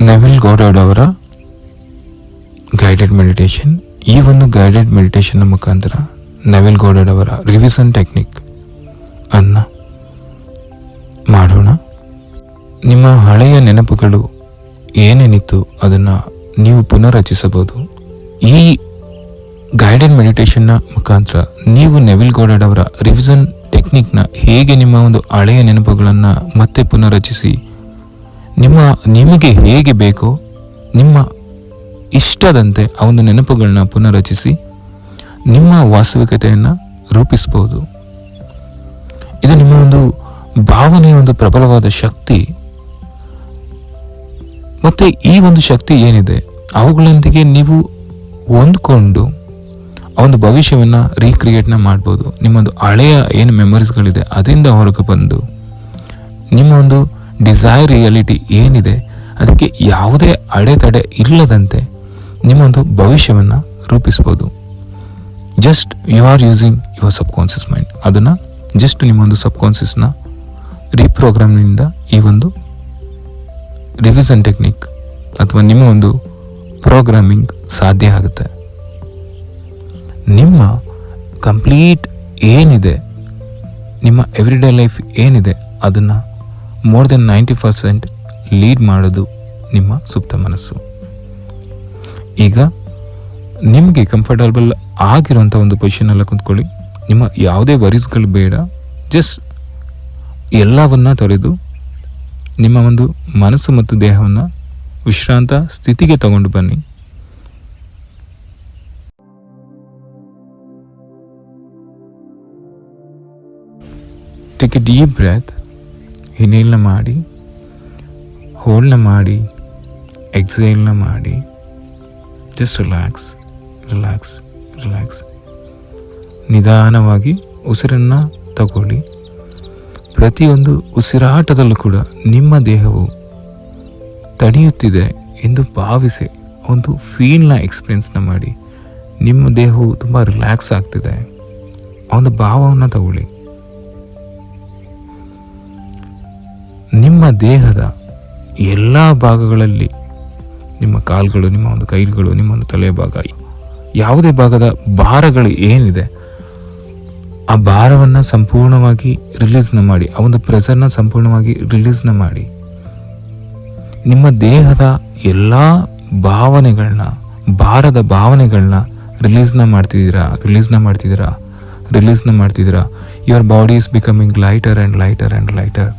Nevill ಗೋಡಾರ್ಡ್ ಅವರ guided meditation. ಈ ಒಂದು ಗೈಡೆಡ್ ಮೆಡಿಟೇಷನ್ನ ಮುಖಾಂತರ ನೆವಿಲ್ ಗೋಡಾರ್ಡ್ ಅವರ ರಿವಿಷನ್ ಟೆಕ್ನಿಕ್ ಅನ್ನ ಮಾಡೋಣ. ನಿಮ್ಮ ಹಳೆಯ ನೆನಪುಗಳು ಏನೇನಿತ್ತು ಅದನ್ನು ನೀವು ಪುನರ್ರಚಿಸಬಹುದು. ಈ ಗೈಡೆಡ್ ಮೆಡಿಟೇಷನ್ನ ಮುಖಾಂತರ ನೀವು ನೆವಿಲ್ ಗೋಡಾರ್ಡ್ ಅವರ ರಿವಿಷನ್ ಟೆಕ್ನಿಕ್ನ ಹೇಗೆ ನಿಮ್ಮ ಒಂದು ಹಳೆಯ ನೆನಪುಗಳನ್ನು ಮತ್ತೆ ಪುನರ್ರಚಿಸಿ ನಿಮಗೆ ಹೇಗೆ ಬೇಕೋ ನಿಮ್ಮ ಇಷ್ಟದಂತೆ ಆ ಒಂದು ನೆನಪುಗಳನ್ನ ಪುನರ್ರಚಿಸಿ ನಿಮ್ಮ ವಾಸ್ತವಿಕತೆಯನ್ನು ರೂಪಿಸಬಹುದು. ಇದು ನಿಮ್ಮ ಒಂದು ಭಾವನೆಯ ಒಂದು ಪ್ರಬಲವಾದ ಶಕ್ತಿ. ಮತ್ತೆ ಈ ಒಂದು ಶಕ್ತಿ ಏನಿದೆ ಅವುಗಳೊಂದಿಗೆ ನೀವು ಹೊಂದ್ಕೊಂಡು ಆ ಒಂದು ಭವಿಷ್ಯವನ್ನು ರೀಕ್ರಿಯೇಟ್ನ ಮಾಡ್ಬೋದು. ನಿಮ್ಮೊಂದು ಹಳೆಯ ಏನು ಮೆಮೊರೀಸ್ಗಳಿದೆ ಅದರಿಂದ ಹೊರಗೆ ಬಂದು ನಿಮ್ಮ ಒಂದು ಡಿಸೈರ್ ರಿಯಾಲಿಟಿ ಏನಿದೆ ಅದಕ್ಕೆ ಯಾವುದೇ ಅಡೆತಡೆ ಇಲ್ಲದಂತೆ ನಿಮ್ಮೊಂದು ಭವಿಷ್ಯವನ್ನು ರೂಪಿಸ್ಬೋದು. Just you are using your subconscious mind. ಅದನ್ನು ಜಸ್ಟ್ ನಿಮ್ಮೊಂದು ಸಬ್ಕಾನ್ಷಿಯಸ್ನ ರೀಪ್ರೋಗ್ರಾಮ್ನಿಂದ ಈ ಒಂದು ರಿವಿಷನ್ ಟೆಕ್ನಿಕ್ ಅಥವಾ ನಿಮ್ಮ ಒಂದು ಪ್ರೋಗ್ರಾಮಿಂಗ್ ಸಾಧ್ಯ ಆಗುತ್ತೆ. ನಿಮ್ಮ ಕಂಪ್ಲೀಟ್ ಏನಿದೆ, ನಿಮ್ಮ ಎವ್ರಿಡೇ ಲೈಫ್ ಏನಿದೆ ಅದನ್ನು ಮೋರ್ ದೆನ್ 90% ಲೀಡ್ ಮಾಡೋದು ನಿಮ್ಮ ಸುಪ್ತ ಮನಸ್ಸು. ಈಗ ನಿಮಗೆ ಕಂಫರ್ಟಬಲ್ ಆಗಿರುವಂಥ ಒಂದು ಪೊಸಿಷನಲ್ಲಿ ಕುಂತ್ಕೊಳ್ಳಿ. ನಿಮ್ಮ ಯಾವುದೇ ವರೀಸ್ಗಳು ಬೇಡ. ಜಸ್ಟ್ ಎಲ್ಲವನ್ನ ತೊರೆದು ನಿಮ್ಮ ಒಂದು ಮನಸ್ಸು ಮತ್ತು ದೇಹವನ್ನು ವಿಶ್ರಾಂತ ಸ್ಥಿತಿಗೆ ತಗೊಂಡು ಬನ್ನಿ. Take a deep breath. ಇನ್ಹೇಲ್ನ ಮಾಡಿ, ಹೋಲ್ಡ್ನ ಮಾಡಿ, ಎಕ್ಸೇಲ್ನ ಮಾಡಿ. Just relax relax relax. ನಿಧಾನವಾಗಿ ಉಸಿರನ್ನು ತಗೊಳ್ಳಿ. ಪ್ರತಿಯೊಂದು ಉಸಿರಾಟದಲ್ಲೂ ಕೂಡ ನಿಮ್ಮ ದೇಹವು ತಡೆಯುತ್ತಿದೆ ಎಂದು ಭಾವಿಸಿ ಒಂದು ಫೀಲ್ನ ಎಕ್ಸ್ಪೀರಿಯನ್ಸ್ನ ಮಾಡಿ. ನಿಮ್ಮ ದೇಹವು ತುಂಬ ರಿಲ್ಯಾಕ್ಸ್ ಆಗ್ತಿದೆ ಆ ಒಂದು ಭಾವವನ್ನು ತಗೊಳ್ಳಿ. ನಿಮ್ಮ ದೇಹದ ಎಲ್ಲ ಭಾಗಗಳಲ್ಲಿ, ನಿಮ್ಮ ಕಾಲುಗಳು, ನಿಮ್ಮ ಒಂದು ಕೈಗಳು, ನಿಮ್ಮ ಒಂದು ತಲೆಯ ಭಾಗ, ಯಾವುದೇ ಭಾಗದ ಭಾರಗಳು ಏನಿದೆ ಆ ಭಾರವನ್ನು ಸಂಪೂರ್ಣವಾಗಿ ರಿಲೀಸ್ನ ಮಾಡಿ. ಆ ಒಂದು ಪ್ರೆಷರ್ನ ಸಂಪೂರ್ಣವಾಗಿ ರಿಲೀಸ್ನ ಮಾಡಿ. ನಿಮ್ಮ ದೇಹದ ಎಲ್ಲ ಭಾವನೆಗಳನ್ನ, ಭಾರದ ಭಾವನೆಗಳನ್ನ ರಿಲೀಸ್ನ ಮಾಡ್ತಿದ್ದೀರಾ. Your body is becoming lighter and lighter and lighter.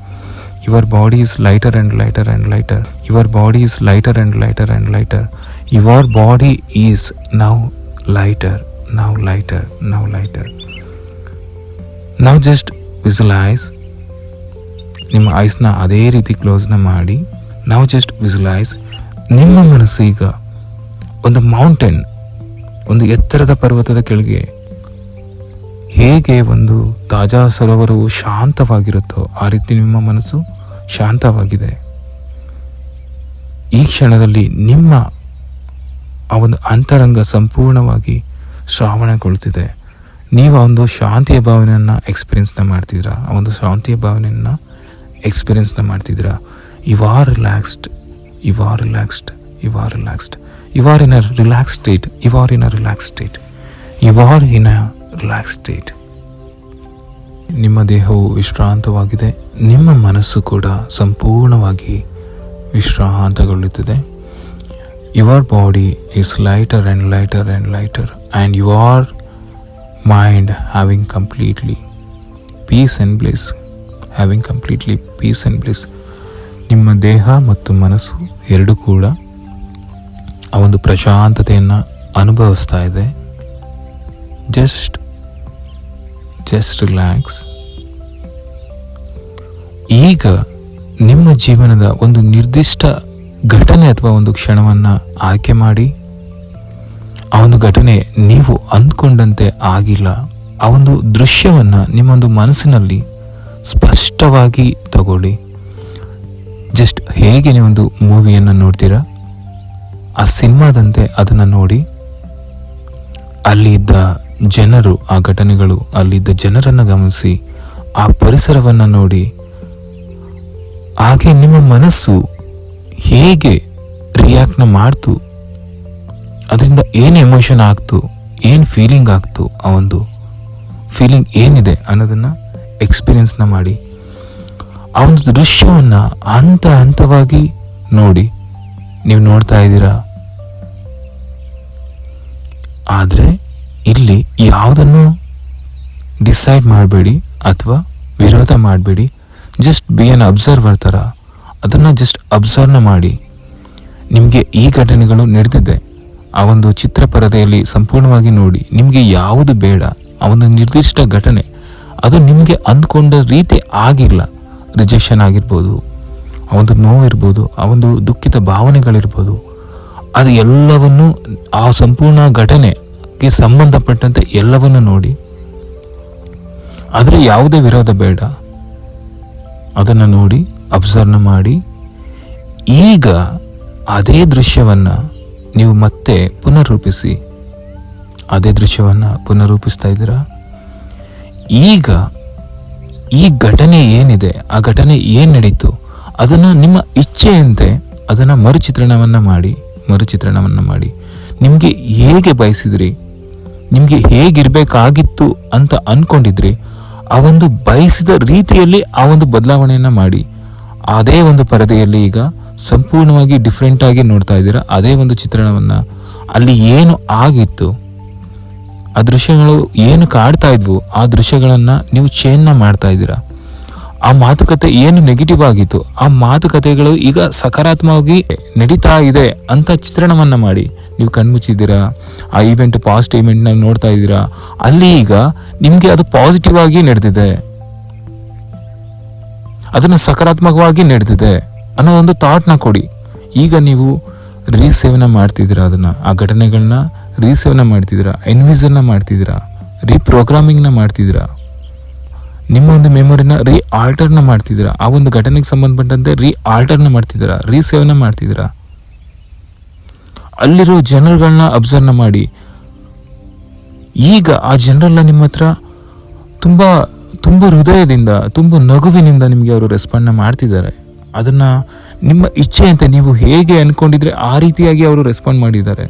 Your body is lighter and lighter and lighter. Your body is lighter and lighter and lighter. Your body is now lighter, now lighter, now lighter. Now just visualize. ನಿಮ್ಮ ಐಸ್ನ ಅದೇ ರೀತಿ ಕ್ಲೋಸ್ನ ಮಾಡಿ. Now just visualize. ನಿಮ್ಮ ಮನಸ್ಸು ಈಗ ಒಂದು mountain, ಒಂದು ಎತ್ತರದ ಪರ್ವತದ ಕೆಳಗೆ ಹೇಗೆ ಒಂದು ತಾಜಾ ಸರೋವರವು ಶಾಂತವಾಗಿರುತ್ತೋ ಆ ರೀತಿ ನಿಮ್ಮ ಮನಸ್ಸು ಶಾಂತವಾಗಿದೆ. ಈ ಕ್ಷಣದಲ್ಲಿ ನಿಮ್ಮ ಆ ಒಂದು ಅಂತರಂಗ ಸಂಪೂರ್ಣವಾಗಿ ಶ್ರಾವಣಗೊಳ್ಳುತ್ತಿದೆ. ನೀವು ಆ ಒಂದು ಶಾಂತಿಯ ಭಾವನೆಯನ್ನು ಎಕ್ಸ್ಪೀರಿಯನ್ಸ್ನ ಮಾಡ್ತಿದ್ದೀರಾ. You are relaxed. You are relaxed. You are relaxed. You are in a relax state. You are in a relax state. You are in a relax state. ನಿಮ್ಮ ದೇಹವು ವಿಶ್ರಾಂತವಾಗಿದೆ. ನಿಮ್ಮ ಮನಸ್ಸು ಕೂಡ ಸಂಪೂರ್ಣವಾಗಿ ವಿಶ್ರಾಂತಗೊಳ್ಳುತ್ತಿದೆ. Your body is lighter and lighter and lighter and your mind having completely peace and bliss. ನಿಮ್ಮ ದೇಹ ಮತ್ತು ಮನಸ್ಸು ಎರಡೂ ಕೂಡ ಆ ಒಂದು ಪ್ರಶಾಂತತೆಯನ್ನು ಅನುಭವಿಸ್ತಾ ಇದೆ. Just relax. ಈಗ ನಿಮ್ಮ ಜೀವನದ ಒಂದು ನಿರ್ದಿಷ್ಟ ಘಟನೆ ಅಥವಾ ಒಂದು ಕ್ಷಣವನ್ನು ಆಯ್ಕೆ ಮಾಡಿ. ಆ ಒಂದು ಘಟನೆ ನೀವು ಅಂದ್ಕೊಂಡಂತೆ ಆಗಿಲ್ಲ. ಆ ಒಂದು ದೃಶ್ಯವನ್ನು ನಿಮ್ಮೊಂದು ಮನಸ್ಸಿನಲ್ಲಿ ಸ್ಪಷ್ಟವಾಗಿ ತಗೊಳ್ಳಿ. ಜಸ್ಟ್ ಹೇಗೆ ನೀವೊಂದು ಮೂವಿಯನ್ನು ನೋಡ್ತೀರಾ ಆ ಸಿನಿಮಾದಂತೆ ಅದನ್ನು ನೋಡಿ. ಅಲ್ಲಿದ್ದ ಜನರು, ಆ ಘಟನೆಗಳು, ಅಲ್ಲಿದ್ದ ಜನರನ್ನು ಗಮನಿಸಿ, ಆ ಪರಿಸರವನ್ನು ನೋಡಿ. ಹಾಗೆ ನಿಮ್ಮ ಮನಸ್ಸು ಹೇಗೆ ರಿಯಾಕ್ಟ್ನ ಮಾಡ್ತು, ಅದರಿಂದ ಏನು ಎಮೋಷನ್ ಆಗ್ತು, ಏನು ಫೀಲಿಂಗ್ ಆಗ್ತು, ಆ ಒಂದು ಫೀಲಿಂಗ್ ಏನಿದೆ ಅನ್ನೋದನ್ನು ಎಕ್ಸ್ಪೀರಿಯನ್ಸ್ನ ಮಾಡಿ ಆ ಒಂದು ದೃಶ್ಯವನ್ನು ಹಂತ ಹಂತವಾಗಿ ನೋಡಿ. ನೀವು ನೋಡ್ತಾ ಇದ್ದೀರಾ. ಆದರೆ ಇಲ್ಲಿ ಯಾವುದನ್ನು ಡಿಸೈಡ್ ಮಾಡಬೇಡಿ ಅಥವಾ ವಿರೋಧ ಮಾಡಬೇಡಿ. ಜಸ್ಟ್ ಬಿ ಎನ್ ಅಬ್ಸರ್ವರ್ ಥರ ಅದನ್ನು ಜಸ್ಟ್ ಅಬ್ಸರ್ವ್ನ ಮಾಡಿ. ನಿಮಗೆ ಈ ಘಟನೆಗಳು ನಡೆದಿದೆ, ಆ ಒಂದು ಚಿತ್ರಪರದೆಯಲ್ಲಿ ಸಂಪೂರ್ಣವಾಗಿ ನೋಡಿ. ನಿಮಗೆ ಯಾವುದು ಬೇಡ, ಆ ಒಂದು ನಿರ್ದಿಷ್ಟ ಘಟನೆ ಅದು ನಿಮಗೆ ಅಂದ್ಕೊಂಡ ರೀತಿ ಆಗಿಲ್ಲ. ರಿಜೆಕ್ಷನ್ ಆಗಿರ್ಬೋದು, ಆ ಒಂದು ನೋವಿರ್ಬೋದು, ಆ ಒಂದು ದುಃಖಿತ ಭಾವನೆಗಳಿರ್ಬೋದು, ಅದು ಎಲ್ಲವನ್ನು ಆ ಸಂಪೂರ್ಣ ಘಟನೆಗೆ ಸಂಬಂಧಪಟ್ಟಂತೆ ಎಲ್ಲವನ್ನು ನೋಡಿ. ಆದರೆ ಯಾವುದೇ ವಿರೋಧ ಬೇಡ, ಅದನ್ನು ನೋಡಿ ಅಬ್ಸರ್ವ್ನ ಮಾಡಿ. ಈಗ ಅದೇ ದೃಶ್ಯವನ್ನು ನೀವು ಮತ್ತೆ ಪುನರ್ರೂಪಿಸಿ. ಅದೇ ದೃಶ್ಯವನ್ನು ಪುನರ್ರೂಪಿಸ್ತಾ ಇದ್ದೀರಾ. ಈಗ ಈ ಘಟನೆ ಏನಿದೆ, ಆ ಘಟನೆ ಏನು ನಡೀತು, ಅದನ್ನು ನಿಮ್ಮ ಇಚ್ಛೆಯಂತೆ ಅದನ್ನು ಮರುಚಿತ್ರಣವನ್ನು ಮಾಡಿ ನಿಮಗೆ ಹೇಗೆ ಬಯಸಿದ್ರಿ, ನಿಮಗೆ ಹೇಗಿರಬೇಕಾಗಿತ್ತು ಅಂತ ಅಂದ್ಕೊಂಡಿದ್ರಿ, ಆ ಒಂದು ಬಯಸಿದ ರೀತಿಯಲ್ಲಿ ಆ ಒಂದು ಬದಲಾವಣೆಯನ್ನು ಮಾಡಿ. ಅದೇ ಒಂದು ಪರದೆಯಲ್ಲಿ ಈಗ ಸಂಪೂರ್ಣವಾಗಿ ಡಿಫ್ರೆಂಟ್ ಆಗಿ ನೋಡ್ತಾ ಇದ್ದೀರಾ. ಅದೇ ಒಂದು ಚಿತ್ರಣವನ್ನು ಅಲ್ಲಿ ಏನು ಆಗಿತ್ತು, ಆ ದೃಶ್ಯಗಳು ಏನು ಕಾಡ್ತಾ ಇದ್ವು, ಆ ದೃಶ್ಯಗಳನ್ನು ನೀವು ಚೇಂಜ್ನ ಮಾಡ್ತಾ ಇದ್ದೀರಾ. ಆ ಮಾತುಕತೆ ಏನು ನೆಗೆಟಿವ್ ಆಗಿತ್ತು, ಆ ಮಾತುಕತೆಗಳು ಈಗ ಸಕಾರಾತ್ಮಕವಾಗಿ ನಡೀತಾ ಇದೆ ಅಂತ ಚಿತ್ರಣವನ್ನು ಮಾಡಿ. ನೀವು ಕಣ್ಮುಚ್ಚಿದ್ದೀರಾ, ಆ ಈವೆಂಟ್ ಪಾಸ್ಟ್ ಈವೆಂಟ್ನ ನೋಡ್ತಾ ಇದ್ದೀರಾ. ಅಲ್ಲಿ ಈಗ ನಿಮಗೆ ಅದು ಪಾಸಿಟಿವ್ ಆಗಿ ನಡೆದಿದೆ, ಅದನ್ನು ಸಕಾರಾತ್ಮಕವಾಗಿ ನಡೆದಿದೆ ಅನ್ನೋ ಒಂದು ಥಾಟ್ನ ಕೊಡಿ. ಈಗ ನೀವು ರೀಸೇವ್ನ ಮಾಡ್ತಿದ್ದೀರಾ, ಆ ಘಟನೆಗಳನ್ನ ರೀಸೇವ್ನ ಮಾಡ್ತಿದ್ದೀರಾ, ಎನ್ವಿಸನ್ನ ಮಾಡ್ತಿದ್ದೀರಾ, ರೀಪ್ರೋಗ್ರಾಮಿಂಗ್ನ ಮಾಡ್ತಿದ್ದೀರಾ, ನಿಮ್ಮ ಒಂದು ಮೆಮೊರಿನ ಆಲ್ಟರ್ನ ಮಾಡ್ತಿದ್ದೀರಾ, ಆ ಒಂದು ಘಟನೆಗೆ ಸಂಬಂಧಪಟ್ಟಂತೆ ಆಲ್ಟರ್ನ ಮಾಡ್ತಿದ್ದೀರಾ, ರೀಸೇವ್ನ ಮಾಡ್ತಿದ್ದೀರಾ. ಅಲ್ಲಿರೋ ಜನರುಗಳನ್ನ ಅಬ್ಸರ್ವ್ನ ಮಾಡಿ. ಈಗ ಆ ಜನರೆಲ್ಲ ನಿಮ್ಮ ಹತ್ರ ತುಂಬ ಹೃದಯದಿಂದ, ತುಂಬ ನಗುವಿನಿಂದ ನಿಮಗೆ ಅವರು ರೆಸ್ಪಾಂಡ್ನ ಮಾಡ್ತಿದ್ದಾರೆ. ಅದನ್ನು ನಿಮ್ಮ ಇಚ್ಛೆಯಂತೆ ನೀವು ಹೇಗೆ ಅಂದ್ಕೊಂಡಿದ್ರೆ ಆ ರೀತಿಯಾಗಿ ಅವರು ರೆಸ್ಪಾಂಡ್ ಮಾಡಿದ್ದಾರೆ.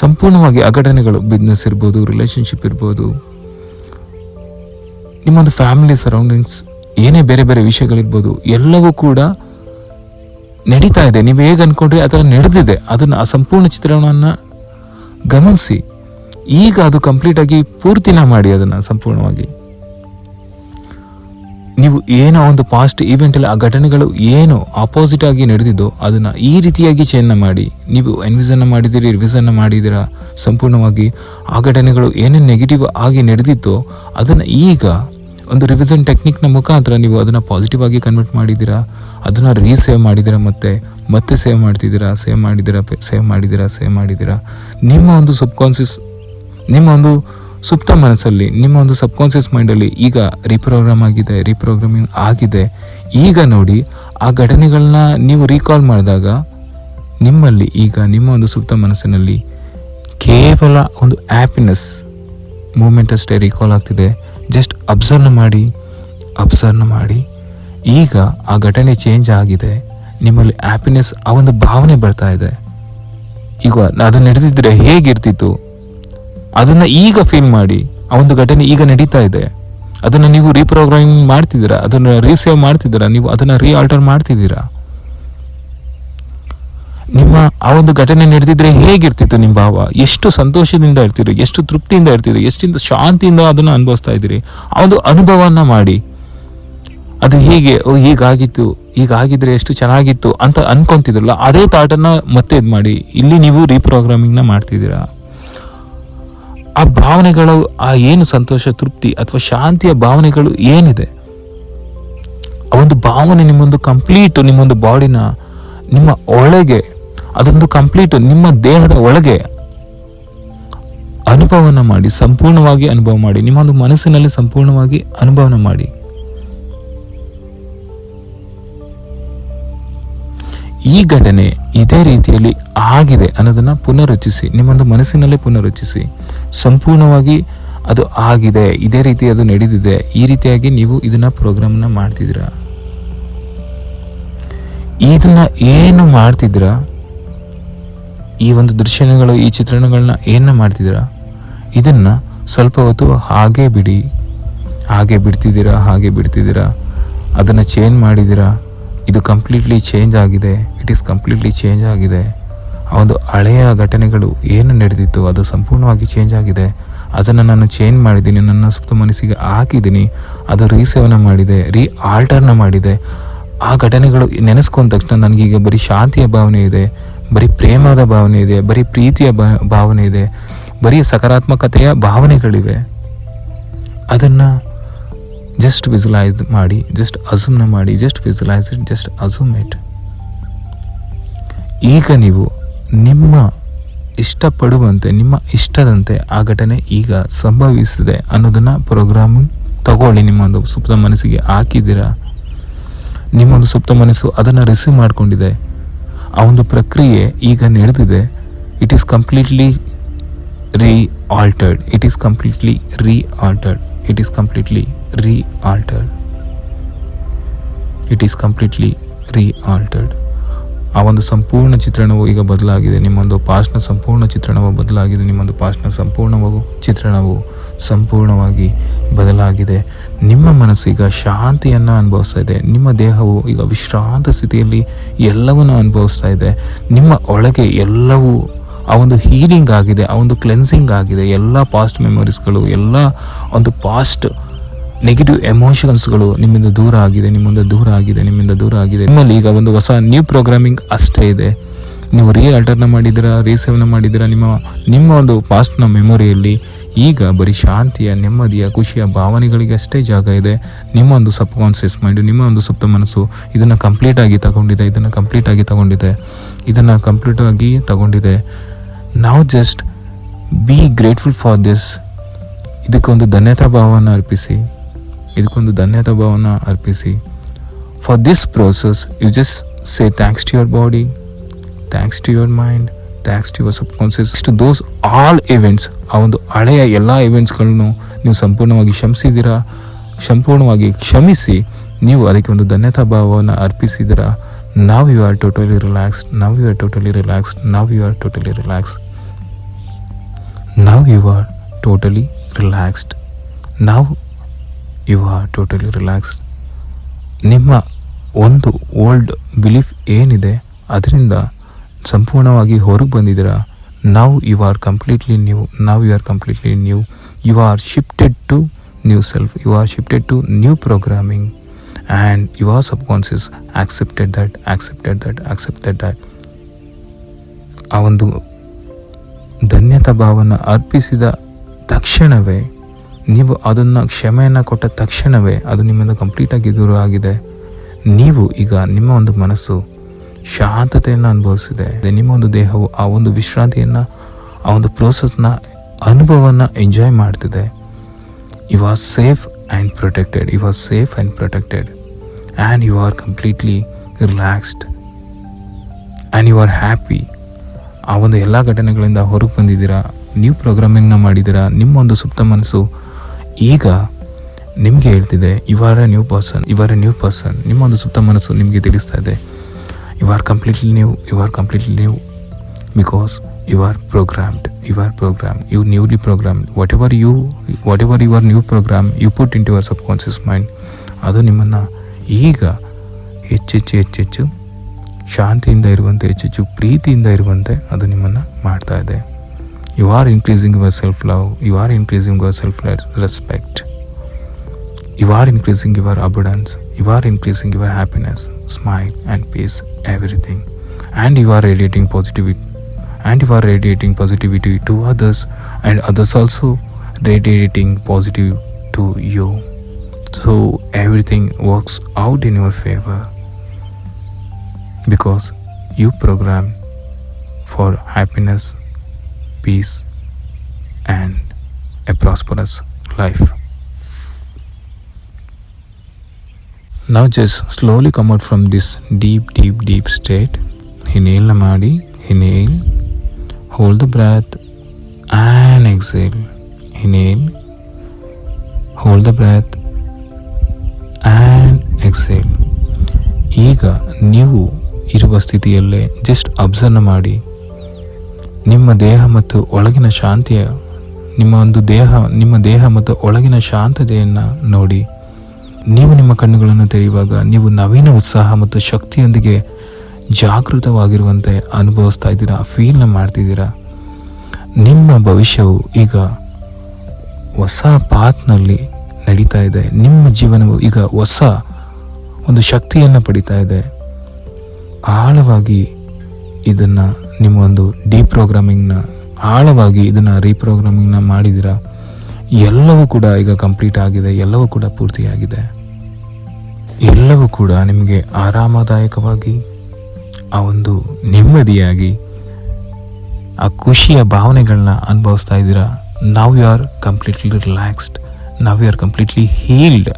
ಸಂಪೂರ್ಣವಾಗಿ ಆ ಘಟನೆಗಳು, ಬಿಸ್ನೆಸ್ ಇರ್ಬೋದು, ರಿಲೇಷನ್ಶಿಪ್ ಇರ್ಬೋದು, ನಿಮ್ಮೊಂದು ಫ್ಯಾಮಿಲಿ ಸರೌಂಡಿಂಗ್ಸ್, ಏನೇ ಬೇರೆ ಬೇರೆ ವಿಷಯಗಳಿರ್ಬೋದು, ಎಲ್ಲವೂ ಕೂಡ ನಡೀತಾ ಇದೆ. ನೀವು ಹೇಗೆ ಅಂದ್ಕೊಂಡ್ರೆ ಆ ಥರ ನಡೆದಿದೆ. ಅದನ್ನು ಆ ಸಂಪೂರ್ಣ ಚಿತ್ರಣವನ್ನು ಗಮನಿಸಿ. ಈಗ ಅದು ಕಂಪ್ಲೀಟಾಗಿ ಪೂರ್ತಿನ ಮಾಡಿ. ಅದನ್ನು ಸಂಪೂರ್ಣವಾಗಿ ನೀವು ಏನೋ ಒಂದು ಪಾಸ್ಟ್ ಈವೆಂಟಲ್ಲಿ ಆ ಘಟನೆಗಳು ಏನು ಆಪೋಸಿಟ್ ಆಗಿ ನಡೆದಿದ್ದೋ ಅದನ್ನು ಈ ರೀತಿಯಾಗಿ ಚೇಂಜ್ನ ಮಾಡಿ. ನೀವು ಎನ್ವಿಸನ್ನ ಮಾಡಿದ್ದೀರಿ, ರಿವಿಸನ್ನ ಮಾಡಿದ್ದೀರಾ. ಸಂಪೂರ್ಣವಾಗಿ ಆ ಘಟನೆಗಳು ಏನೇನು ನೆಗೆಟಿವ್ ಆಗಿ ನಡೆದಿತ್ತೋ ಅದನ್ನು ಈಗ ಒಂದು ರಿವಿಷನ್ ಟೆಕ್ನಿಕ್ನ ಮುಖಾಂತರ ನೀವು ಅದನ್ನು ಪಾಸಿಟಿವ್ ಆಗಿ ಕನ್ವರ್ಟ್ ಮಾಡಿದ್ದೀರಾ. ಅದನ್ನು ರೀಸೇವ್ ಮಾಡಿದ್ದೀರಾ, ಮತ್ತೆ ಸೇವ್ ಮಾಡ್ತಿದ್ದೀರಾ, ಸೇವ್ ಮಾಡಿದ್ದೀರಾ. ನಿಮ್ಮ ಒಂದು ನಿಮ್ಮ ಒಂದು ಸುಪ್ತ ಮನಸ್ಸಲ್ಲಿ, ನಿಮ್ಮ ಒಂದು ಸಬ್ಕಾನ್ಷಿಯಸ್ ಮೈಂಡಲ್ಲಿ ಈಗ ರೀಪ್ರೋಗ್ರಾಮಿಂಗ್ ಆಗಿದೆ. ಈಗ ನೋಡಿ, ಆ ಘಟನೆಗಳನ್ನ ನೀವು ರೀಕಾಲ್ ಮಾಡಿದಾಗ ನಿಮ್ಮಲ್ಲಿ ಈಗ ನಿಮ್ಮ ಒಂದು ಸುಪ್ತ ಮನಸ್ಸಿನಲ್ಲಿ ಕೇವಲ ಒಂದು ಹ್ಯಾಪಿನೆಸ್ ಮೂಮೆಂಟ್ ಅಷ್ಟೇ ರೀಕಾಲ್ ಆಗ್ತಿದೆ. ಜಸ್ಟ್ ಅಬ್ಸರ್ವ್ನ ಮಾಡಿ. ಈಗ ಆ ಘಟನೆ ಚೇಂಜ್ ಆಗಿದೆ, ನಿಮ್ಮಲ್ಲಿ ಹ್ಯಾಪಿನೆಸ್, ಆ ಒಂದು ಭಾವನೆ ಬರ್ತಾ ಇದೆ. ಈಗ ಅದು ನಡೆದಿದ್ರೆ ಹೇಗಿರ್ತಿತ್ತು ಅದನ್ನು ಈಗ ಫೀಲ್ ಮಾಡಿ. ಆ ಒಂದು ಘಟನೆ ಈಗ ನಡೀತಾ ಇದೆ, ಅದನ್ನು ನೀವು ರೀಪ್ರೋಗ್ರಾಮಿಂಗ್ ಮಾಡ್ತಿದ್ದೀರಾ, ಅದನ್ನು ರೀಸೇವ್ ಮಾಡ್ತಿದ್ದೀರಾ, ನೀವು ಅದನ್ನು ಆಲ್ಟರ್ ಮಾಡ್ತಿದ್ದೀರಾ. ನಿಮ್ಮ ಆ ಒಂದು ಘಟನೆ ನಡೆದಿದ್ರೆ ಹೇಗಿರ್ತಿತ್ತು ನಿಮ್ಮ ಭಾವ, ಎಷ್ಟು ಸಂತೋಷದಿಂದ ಇರ್ತೀರಿ, ಎಷ್ಟು ತೃಪ್ತಿಯಿಂದ ಇರ್ತೀರಿ, ಎಷ್ಟಿಂದ ಶಾಂತಿಯಿಂದ ಅದನ್ನು ಅನುಭವಿಸ್ತಾ ಇದ್ದೀರಿ. ಆ ಒಂದು ಅನುಭವನ ಮಾಡಿ. ಅದು ಹೀಗೆ ಹೀಗಾಗಿದ್ರೆ ಎಷ್ಟು ಚೆನ್ನಾಗಿತ್ತು ಅಂತ ಅನ್ಕೊಂತಿದ್ರಲ್ಲ, ಅದೇ ಥಾಟನ್ನು ಮತ್ತೆ ಇದು ಮಾಡಿ. ಇಲ್ಲಿ ನೀವು ರೀಪ್ರೋಗ್ರಾಮಿಂಗ್ನ ಮಾಡ್ತಿದ್ದೀರಾ. ಆ ಭಾವನೆಗಳು, ಆ ಏನು ಸಂತೋಷ, ತೃಪ್ತಿ ಅಥವಾ ಶಾಂತಿಯ ಭಾವನೆಗಳು ಏನಿದೆ, ಆ ಒಂದು ಭಾವನೆ ನಿಮ್ಮೊಂದು ಕಂಪ್ಲೀಟ್ ನಿಮ್ಮೊಂದು ಬಾಡಿನ ನಿಮ್ಮ ಒಳಗೆ, ಅದೊಂದು ಕಂಪ್ಲೀಟ್ ನಿಮ್ಮ ದೇಹದ ಒಳಗೆ ಅನುಭವನ ಮಾಡಿ, ಸಂಪೂರ್ಣವಾಗಿ ಅನುಭವ ಮಾಡಿ. ನಿಮ್ಮೊಂದು ಮನಸ್ಸಿನಲ್ಲಿ ಸಂಪೂರ್ಣವಾಗಿ ಅನುಭವನ ಮಾಡಿ. ಈ ಘಟನೆ ಇದೇ ರೀತಿಯಲ್ಲಿ ಆಗಿದೆ ಅನ್ನೋದನ್ನ ಪುನರುಚ್ಚಿಸಿ, ನಿಮ್ಮೊಂದು ಮನಸ್ಸಿನಲ್ಲೇ ಪುನರುಚ್ಚಿಸಿ. ಸಂಪೂರ್ಣವಾಗಿ ಅದು ಆಗಿದೆ, ಇದೇ ರೀತಿ ಅದು ನಡೆದಿದೆ, ಈ ರೀತಿಯಾಗಿ ನೀವು ಇದನ್ನ ಪ್ರೋಗ್ರಾಮ್ನ ಮಾಡ್ತಿದ್ದೀರಾ. ಇದನ್ನ ಏನು ಮಾಡ್ತಿದ್ದೀರಾ, ಈ ಒಂದು ದೃಶ್ಯಗಳು, ಈ ಚಿತ್ರಣಗಳನ್ನ ಏನು ಮಾಡ್ತಿದ್ದೀರಾ, ಇದನ್ನು ಸ್ವಲ್ಪ ಹೊತ್ತು ಹಾಗೆ ಬಿಡಿ. ಹಾಗೆ ಬಿಡ್ತಿದ್ದೀರಾ, ಅದನ್ನು ಚೇಂಜ್ ಮಾಡಿದ್ದೀರಾ. ಇದು ಕಂಪ್ಲೀಟ್ಲಿ ಚೇಂಜ್ ಆಗಿದೆ. ಇಟ್ ಈಸ್ ಕಂಪ್ಲೀಟ್ಲಿ ಚೇಂಜ್ ಆಗಿದೆ. ಆ ಒಂದು ಹಳೆಯ ಘಟನೆಗಳು ಏನು ನಡೆದಿತ್ತು ಅದು ಸಂಪೂರ್ಣವಾಗಿ ಚೇಂಜ್ ಆಗಿದೆ. ಅದನ್ನು ನಾನು ಚೇಂಜ್ ಮಾಡಿದ್ದೀನಿ, ನನ್ನ ಸುಪ್ತ ಮನಸ್ಸಿಗೆ ಹಾಕಿದ್ದೀನಿ. ಅದು ರೀಸೇವನ ಮಾಡಿದೆ, ಆಲ್ಟರ್ನ ಮಾಡಿದೆ. ಆ ಘಟನೆಗಳು ನೆನೆಸ್ಕೊಂಡ ತಕ್ಷಣ ನನಗೀಗ ಬರೀ ಶಾಂತಿಯ ಭಾವನೆ ಇದೆ, ಬರೀ ಪ್ರೇಮದ ಭಾವನೆ ಇದೆ, ಬರೀ ಪ್ರೀತಿಯ ಭಾವನೆ ಇದೆ, ಬರೀ ಸಕಾರಾತ್ಮಕತೆಯ ಭಾವನೆಗಳಿವೆ. ಅದನ್ನು ಜಸ್ಟ್ ವಿಜುವಲೈಸ್ ಮಾಡಿ, ಜಸ್ಟ್ ಅಸ್ಯೂಮ್ನ ಮಾಡಿ, just visualise it, just assume it. ಈಗ ನೀವು ನಿಮ್ಮ ಇಷ್ಟಪಡುವಂತೆ, ನಿಮ್ಮ ಇಷ್ಟದಂತೆ ಆ ಘಟನೆ ಈಗ ಸಂಭವಿಸಿದೆ ಅನ್ನೋದನ್ನು ಪ್ರೋಗ್ರಾಮಿಂಗ್ ತಗೊಳ್ಳಿ. ನಿಮ್ಮೊಂದು ಸುಪ್ತ ಮನಸ್ಸಿಗೆ ಹಾಕಿದ್ದೀರಾ, ನಿಮ್ಮೊಂದು ಸುಪ್ತ ಮನಸ್ಸು ಅದನ್ನು ರಿಸೀವ್ ಮಾಡಿಕೊಂಡಿದೆ. ಆ ಒಂದು ಪ್ರಕ್ರಿಯೆ ಈಗ ನಡೆದಿದೆ. It is completely re-altered. It is completely re-altered. It is completely re-altered. It is completely re-altered. ಆ ಒಂದು ಸಂಪೂರ್ಣ ಚಿತ್ರಣವು ಈಗ ಬದಲಾಗಿದೆ. ನಿಮ್ಮೊಂದು ಪಾಸ್ಟ್ನ ಸಂಪೂರ್ಣ ಚಿತ್ರಣವು ಬದಲಾಗಿದೆ. ನಿಮ್ಮೊಂದು ಪಾಸ್ಟ್ನ ಚಿತ್ರಣವು ಸಂಪೂರ್ಣವಾಗಿ ಬದಲಾಗಿದೆ. ನಿಮ್ಮ ಮನಸ್ಸು ಈಗ ಶಾಂತಿಯನ್ನು ಅನುಭವಿಸ್ತಾ ಇದೆ. ನಿಮ್ಮ ದೇಹವು ಈಗ ವಿಶ್ರಾಂತ ಸ್ಥಿತಿಯಲ್ಲಿ ಎಲ್ಲವನ್ನು ಅನುಭವಿಸ್ತಾ ಇದೆ. ನಿಮ್ಮ ಒಳಗೆ ಎಲ್ಲವೂ ಆ ಒಂದು ಹೀಲಿಂಗ್ ಆಗಿದೆ, ಆ ಒಂದು ಕ್ಲೆನ್ಸಿಂಗ್ ಆಗಿದೆ. ಎಲ್ಲ ಪಾಸ್ಟ್ ಮೆಮೊರೀಸ್ಗಳು, ಎಲ್ಲ ಒಂದು ಪಾಸ್ಟ್ ನೆಗೆಟಿವ್ ಎಮೋಷನ್ಸ್ಗಳು ನಿಮ್ಮಿಂದ ದೂರ ಆಗಿದೆ. ನಿಮ್ಮಲ್ಲಿ ಈಗ ಒಂದು ಹೊಸ ನ್ಯೂ ಪ್ರೋಗ್ರಾಮಿಂಗ್ ಅಷ್ಟೇ ಇದೆ. ನೀವು ಆಲ್ಟರ್ನ ಮಾಡಿದ್ದೀರಾ, ರೀಸೇವ್ನ ಮಾಡಿದ್ದೀರಾ. ನಿಮ್ಮ ಒಂದು ಪಾಸ್ಟ್ನ ಮೆಮೊರಿಯಲ್ಲಿ ಈಗ ಬರೀ ಶಾಂತಿಯ, ನೆಮ್ಮದಿಯ, ಖುಷಿಯ ಭಾವನೆಗಳಿಗೆ ಅಷ್ಟೇ ಜಾಗ ಇದೆ. ನಿಮ್ಮ ಒಂದು ಸಬ್ ಕಾನ್ಷಿಯಸ್ ಮೈಂಡ್, ನಿಮ್ಮ ಒಂದು ಸುಪ್ತ ಮನಸ್ಸು ಇದನ್ನು ಕಂಪ್ಲೀಟಾಗಿ ತಗೊಂಡಿದೆ. ನಾವು just be grateful for this. ಇದಕ್ಕೊಂದು ಧನ್ಯತಾ ಭಾವವನ್ನು ಅರ್ಪಿಸಿ. For this process you just say thanks to your body, thanks to your mind, thanks to your subconscious, to those all events. ಆ ಒಂದು ಹಳೆಯ ಎಲ್ಲ ಇವೆಂಟ್ಸ್ಗಳನ್ನು ನೀವು ಸಂಪೂರ್ಣವಾಗಿ ಕ್ಷಮಿಸಿ ನೀವು ಅದಕ್ಕೆ ಒಂದು ಧನ್ಯತಾ ಭಾವವನ್ನು ಅರ್ಪಿಸಿದ್ದೀರಾ. Now you are totally relaxed. Now you are totally relaxed. ನಿಮ್ಮ ಒಂದು ಓಲ್ಡ್ ಬಿಲೀಫ್ ಏನಿದೆ ಅದರಿಂದ ಸಂಪೂರ್ಣವಾಗಿ ಹೊರಗೆ ಬಂದಿದ್ದೀರಾ. Now you are completely new. You are shifted to new self. You are shifted to new programming. And your subconscious accepted that. ಆ ಒಂದು ಧನ್ಯತಾ ಭಾವನ ಅರ್ಪಿಸಿದ ತಕ್ಷಣವೇ, ನೀವು ಅದನ್ನು ಕ್ಷಮೆಯನ್ನು ಕೊಟ್ಟ ತಕ್ಷಣವೇ ಅದು ನಿಮ್ಮಿಂದ ಕಂಪ್ಲೀಟಾಗಿ ದೂರ ಆಗಿದೆ. ನೀವು ಈಗ ನಿಮ್ಮ ಒಂದು ಮನಸ್ಸು ಶಾಂತತೆಯನ್ನು ಅನುಭವಿಸಿದೆ. ನಿಮ್ಮ ಒಂದು ದೇಹವು ಆ ಒಂದು ವಿಶ್ರಾಂತಿಯನ್ನು, ಆ ಒಂದು ಪ್ರೋಸೆಸ್ನ ಅನುಭವವನ್ನು ಎಂಜಾಯ್ ಮಾಡ್ತಿದೆ. You are safe and protected. And you are completely relaxed and you are happy. ಆ ಒಂದು ಎಲ್ಲ ಘಟನೆಗಳಿಂದ ಹೊರಗೆ ಬಂದಿದ್ದೀರಾ, ನ್ಯೂ ಪ್ರೋಗ್ರಾಮಿಂಗ್ನ ಮಾಡಿದ್ದೀರಾ. ನಿಮ್ಮೊಂದು ಸುಪ್ತ ಮನಸ್ಸು ಈಗ ನಿಮಗೆ ಹೇಳ್ತಿದೆ you are a new person. ನಿಮ್ಮೊಂದು ಸುಪ್ತ ಮನಸ್ಸು ನಿಮಗೆ ತಿಳಿಸ್ತಾ ಇದೆ you are completely new because you are programmed. You newly programmed. Whatever your new program you put into your subconscious mind, ಅದು ನಿಮ್ಮನ್ನು ಈಗ ಹೆಚ್ಚೆಚ್ಚು ಶಾಂತಿಯಿಂದ ಇರುವಂತೆ, ಹೆಚ್ಚೆಚ್ಚು ಪ್ರೀತಿಯಿಂದ ಇರುವಂತೆ ಅದು ನಿಮ್ಮನ್ನು ಮಾಡ್ತಾ ಇದೆ. You are increasing your self-love. You are increasing your self-respect. You are increasing your abundance. You are increasing your happiness, smile and peace, everything. And you are radiating positivity to others, and others also radiating positive to you. So everything works out in your favor because you program for happiness, peace and a prosperous life. Now just slowly come out from this deep state. Inhale ಮಾಡಿ. Inhale, hold the breath and exhale. Inhale, hold the breath and exhale. ಈಗ ನೀವು ಇರುವ ಸ್ಥಿತಿಯಲ್ಲೇ just observe ಮಾಡಿ. ನಿಮ್ಮ ದೇಹ ಮತ್ತು ಒಳಗಿನ ಶಾಂತಿಯ ನಿಮ್ಮ ದೇಹ ಮತ್ತು ಒಳಗಿನ ಶಾಂತತೆಯನ್ನು ನೋಡಿ. ನೀವು ನಿಮ್ಮ ಕಣ್ಣುಗಳನ್ನು ತೆರೆಯುವಾಗ ನೀವು ನವೀನ ಉತ್ಸಾಹ ಮತ್ತು ಶಕ್ತಿಯೊಂದಿಗೆ ಜಾಗೃತವಾಗಿರುವಂತೆ ಅನುಭವಿಸ್ತಾ ಇದ್ದೀರಾ, ಫೀಲ್ನ ಮಾಡ್ತಿದ್ದೀರಾ. ನಿಮ್ಮ ಭವಿಷ್ಯವು ಈಗ ಹೊಸ ಪಾತ್ನಲ್ಲಿ ನಡೀತಾ ಇದೆ. ನಿಮ್ಮ ಜೀವನವು ಈಗ ಹೊಸ ಒಂದು ಶಕ್ತಿಯನ್ನು ಪಡಿತಾ ಇದೆ. ಆಳವಾಗಿ ಇದನ್ನು ನಿಮ್ಮ ಒಂದು ಆಳವಾಗಿ ಇದನ್ನು ರೀಪ್ರೋಗ್ರಾಮಿಂಗ್ನ ಮಾಡಿದ್ದೀರಾ. ಎಲ್ಲವೂ ಕೂಡ ಈಗ ಕಂಪ್ಲೀಟ್ ಆಗಿದೆ, ಎಲ್ಲವೂ ಕೂಡ ಪೂರ್ತಿಯಾಗಿದೆ. ಎಲ್ಲವೂ ಕೂಡ ನಿಮಗೆ ಆರಾಮದಾಯಕವಾಗಿ, ಆ ಒಂದು ನೆಮ್ಮದಿಯಾಗಿ, ಆ ಖುಷಿಯ ಭಾವನೆಗಳನ್ನ ಅನುಭವಿಸ್ತಾ ಇದ್ದೀರಾ. Now you are completely relaxed, now you are completely healed,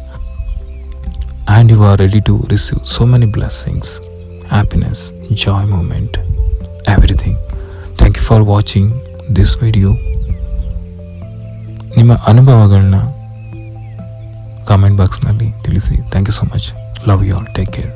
and you are ready to receive so many blessings, happiness, joy moment, everything. Thank you for watching this video. ನಿಮ್ಮ ಅನುಭವಗಳನ್ನ ಕಾಮೆಂಟ್ ಬಾಕ್ಸ್ನಲ್ಲಿ ತಿಳಿಸಿ. Thank you so much. Love you all. Take care.